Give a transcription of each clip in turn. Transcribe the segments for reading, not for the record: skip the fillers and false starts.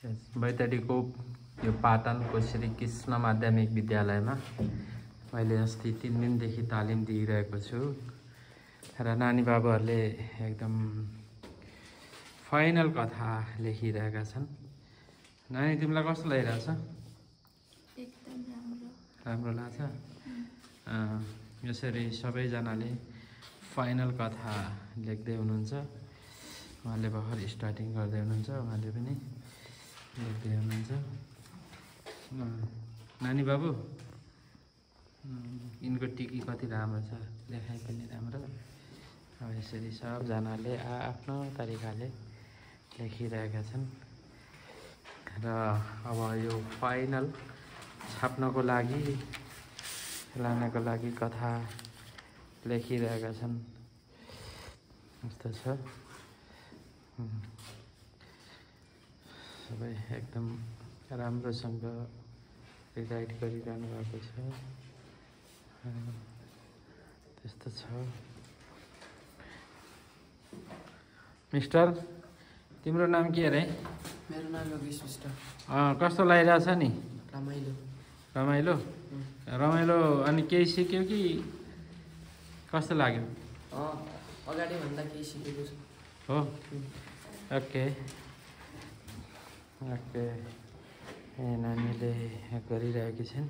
बैतडीको यो पाटनको श्री कृष्ण माध्यमिक विद्यालयमा मैले अस्ति 3 दिनदेखि तालिम दिइरहेको छु र नानी बाबुहरूले एकदम फाइनल कथा लेखिरहेका छन्। नानी तिमीलाई कस्तो लागिरहेछ? एकदम राम्रो। राम्रो लाग्छ? यसरी सबैजनाले फाइनल कथा लेख्दै हुनुहुन्छ। उहाँले भर्खर स्टार्टिङ गर्दै हुनुहुन्छ, उहाँले पनि लेख्दै हुनुहुन्छ। नानी बाबु यिनको टिकी कति राम्रो छ, लेखाइ पनि राम्रो। अब यसरी सबजनाले आफ्नो तरिकाले लेखिरहेका छन् र अब यो फाइनल छाप्नको लागि लानको लागि कथा लेखिरहेका छन्। यस्तो छ, सबै एकदम राम्रोसँग गाइड गरिरहनु भएको छ। त्यस्तो छ। मिस्टर, तिम्रो नाम के अरे? मेरो नाम योगेश मिश्र। कस्तो लागिरहेछ नि? रमाइलो। रमाइलो? रमाइलो। अनि केही सिक्यो कि कस्तो लाग्यो? अगाडि भन्दा केही सिकेको छु। हो, ओके ओके। नानीले गरिरहेकी छिन्।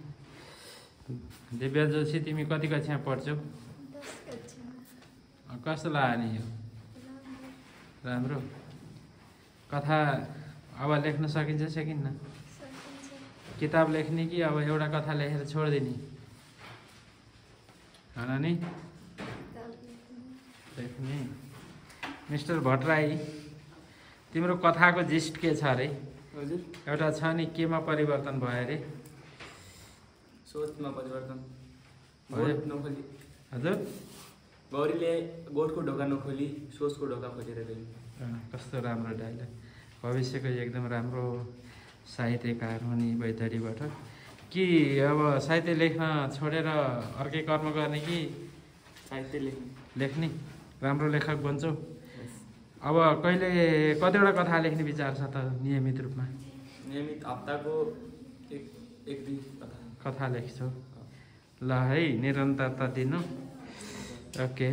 दिव्या जोशी, तिमी कति कक्षामा पढ्छौ? 10 कक्षामा। कस्तो लाग्यो नि यो? राम्रो। कथा अब लेख्न सकिन्छ सकिन्न? सकिन्छ। किताब लेख्ने कि अब एउटा कथा लेखेर छोडिदिने? नानी लेख्ने। मिस्टर भट्टराई, तिम्रो कथाको जिस्ट के छ अरे? हजुर, एउटा छ नि, केमा परिवर्तन भयो अरे? सोचमा परिवर्तन। हजुर? गोठ नखोली। हजुर? गौरीले गोठको ढोका नखोली सोचको ढोका खोलेर गई। कस्तो राम्रो डायलग। भविष्यको एकदम राम्रो साहित्यकार हुने बैतडीबाट। कि अब साहित्य लेख्न छोडेर अर्कै कर्म गर्ने कि साहित्य लेख्ने? राम्रो लेखक बन्छौ? अब कहिले कतिवटा कथा लेख्ने विचार छ त नियमित रूपमा? नियमित हप्ताको एक दुई कथा लेख्छौ? ल है, निरन्तरता दिनु। ओके।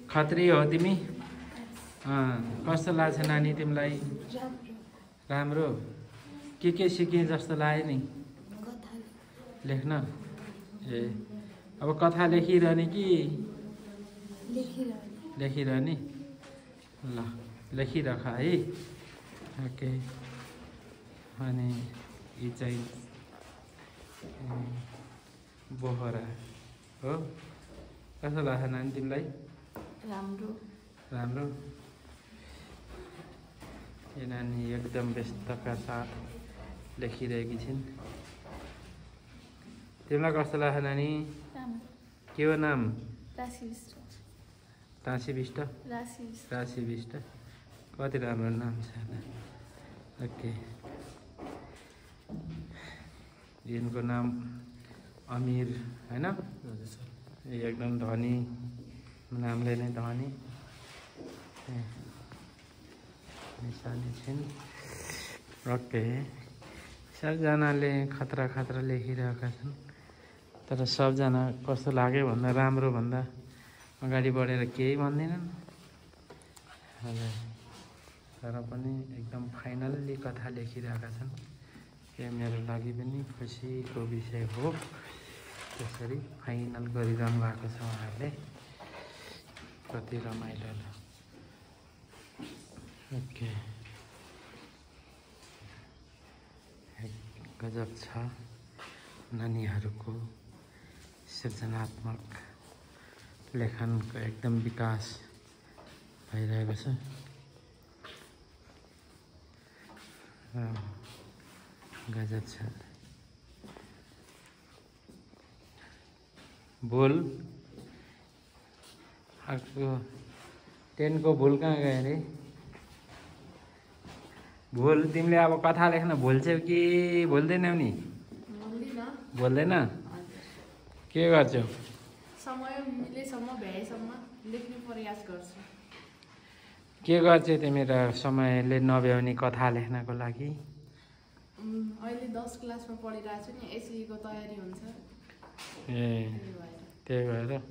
खत्री हो तिमी? कस्तो लाग्छ नानी तिमीलाई? राम्रो। के सिके जस्तो लाग्यो नि लेख्न? ए, अब कथा लेखिरहने कि लेखिरहने? ल, लेखिरख है। ओके। अनि यी चाहिँ बोहरा हो। कस्तो लाग्छ नानी तिमीलाई? राम्रो। राम्रो। यो नानी एकदम व्यस्तका साथ लेखिरहेकी छिन्। तिमीलाई कस्तो लाग्छ नानी? के हो नाम? राशि विष्ट। टाँसी विष्ट? राशि विष्ट। कति राम्रो नाम छ। ओके। यिनको नाम अमीर होइन? एकदम धनी नामले नै धनी निशानी छिन्। ओके। सबजनाले खतरा खतरा लेखिरहेका छन्। तर सबजना कस्तो लाग्यो भन्दा राम्रो भन्दा अगाडि बढेर केही भन्दैनन्। हजुर, तर पनि एकदम फाइनल्ली कथा लेखिरहेका छन्। यो मेरो लागि पनि खुसीको विषय हो। त्यसरी फाइनल गरिरहनु भएको छ उहाँहरूले। कति रमाइलो। ओके। गजब छ नानीहरूको सृजनात्मक लेखनको एकदम विकास भइरहेको छ। गजब छ। भुल अर्को 10 को भुल कहाँ गयो अरे? भुल तिमीले अब कथा लेख्न भुल्छौ कि भुल्दैनौ नि? बोल्दैन? के गर्छौ? समय मिलेसम्म भ्याएसम्म लेख्ने प्रयास गर्छु। के गर्छौ तिमी र समयले नभ्याउने कथा लेख्नको लागि? अहिले 10 क्लासमा पढिरहेको छु नि, एसईको तयारी हुन्छ। ए त्यही भएर हजुर।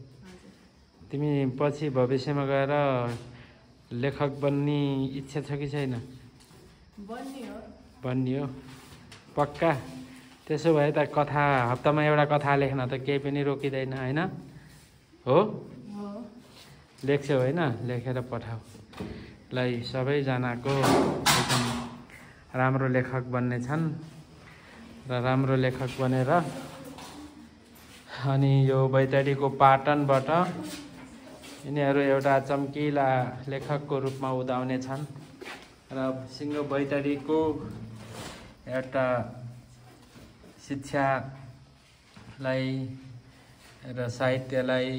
तिमी पछि भविष्यमा गएर लेखक बन्ने इच्छा छ कि छैन? बन्ने हो पक्का? त्यसो भए त कथा हप्तामा एउटा कथा लेख्न त केही पनि रोकिँदैन होइन? हो लेख्छौ होइन? लेखेर पठाऊ ल। सबैजनाको एकदम राम्रो लेखक बन्ने छन् र राम्रो लेखक बनेर अनि यो बैतडीको पाटनबाट यिनीहरू एउटा चम्किला लेखकको रूपमा उदाउने छन् र सिङ्गो बैतडीको एउटा शिक्षालाई र साहित्यलाई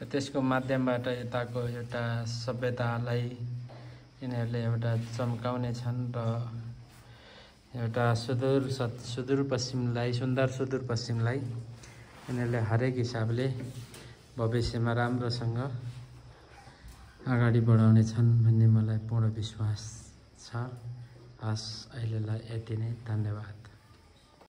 र त्यसको माध्यमबाट यताको एउटा सभ्यतालाई यिनीहरूले एउटा चम्काउने छन् र एउटा सुदूरपश्चिमलाई सुन्दर सुदूरपश्चिमलाई यिनीहरूले हरेक हिसाबले भविष्यमा राम्रोसँग अगाडि बढाउने छन् भन्ने मलाई पूर्ण विश्वास छ। हस् अहिलेलाई यति नै, धन्यवाद।